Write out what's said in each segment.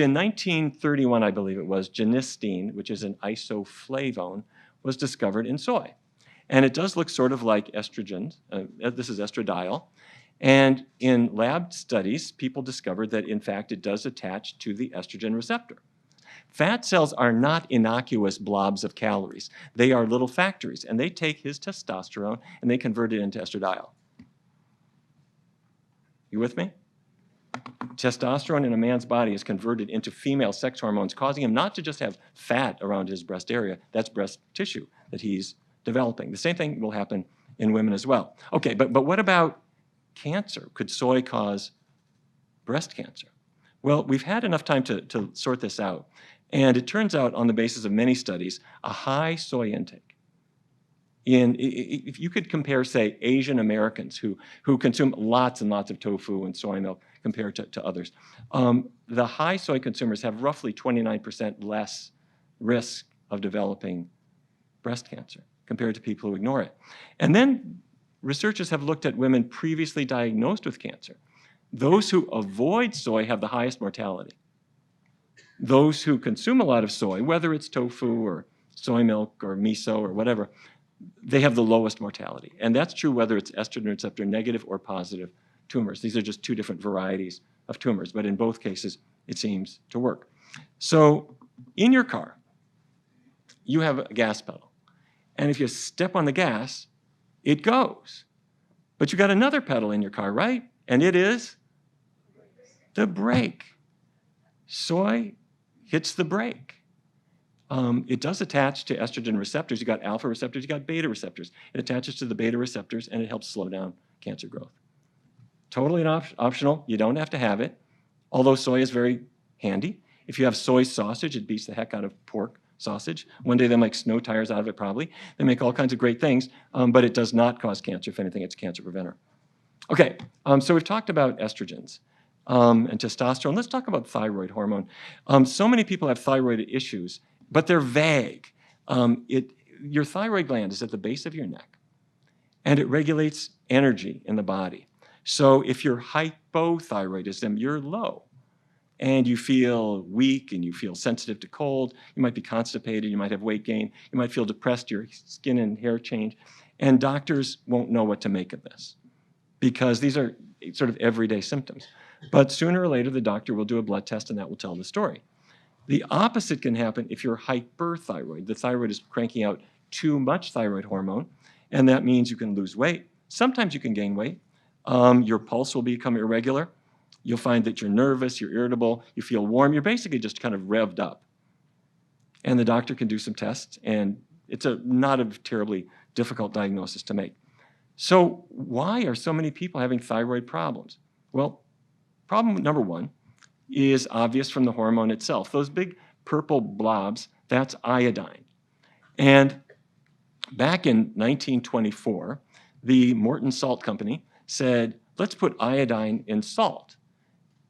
In 1931, I believe it was, genistein, which is an isoflavone, was discovered in soy. And it does look sort of like estrogen. This is estradiol. And in lab studies, people discovered that, in fact, it does attach to the estrogen receptor. Fat cells are not innocuous blobs of calories. They are little factories, and they take his testosterone and they convert it into estradiol. You with me? Testosterone in a man's body is converted into female sex hormones, causing him not to just have fat around his breast area. That's breast tissue that he's developing. The same thing will happen in women as well. Okay, but what about cancer? Could soy cause breast cancer? Well, we've had enough time to sort this out. And it turns out, on the basis of many studies, a high soy intake. If you could compare, say, Asian Americans who consume lots and lots of tofu and soy milk compared to others, the high soy consumers have roughly 29% less risk of developing breast cancer compared to people who ignore it. And then researchers have looked at women previously diagnosed with cancer. Those who avoid soy have the highest mortality. Those who consume a lot of soy, whether it's tofu or soy milk or miso or whatever, they have the lowest mortality. And that's true whether it's estrogen receptor negative or positive tumors. These are just two different varieties of tumors, but in both cases, it seems to work. So in your car, you have a gas pedal. And if you step on the gas, it goes. But you got another pedal in your car, right? And it is the brake. Soy hits the brake. It does attach to estrogen receptors. You got alpha receptors, you got beta receptors. It attaches to the beta receptors and it helps slow down cancer growth. Totally optional, you don't have to have it, although soy is very handy. If you have soy sausage, it beats the heck out of pork sausage. One day they'll make snow tires out of it probably. They make all kinds of great things, but it does not cause cancer. If anything, it's a cancer preventer. Okay, so we've talked about estrogens and testosterone. Let's talk about thyroid hormone. So many people have thyroid issues, but they're vague. Your thyroid gland is at the base of your neck, and it regulates energy in the body. So if you're hypothyroidism, you're low, and you feel weak, and you feel sensitive to cold, you might be constipated, you might have weight gain, you might feel depressed, your skin and hair change, and doctors won't know what to make of this because these are sort of everyday symptoms. But sooner or later, the doctor will do a blood test, and that will tell the story. The opposite can happen if you're hyperthyroid. The thyroid is cranking out too much thyroid hormone, and that means you can lose weight. Sometimes you can gain weight. Your pulse will become irregular. You'll find that you're nervous, you're irritable, you feel warm. You're basically just kind of revved up. And the doctor can do some tests, and it's not a terribly difficult diagnosis to make. So why are so many people having thyroid problems? Well, problem number one is obvious from the hormone itself. Those big purple blobs, that's iodine. And back in 1924, the Morton Salt Company said, let's put iodine in salt.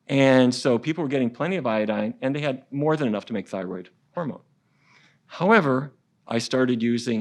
And so people were getting plenty of iodine, and they had more than enough to make thyroid hormone. However, I started using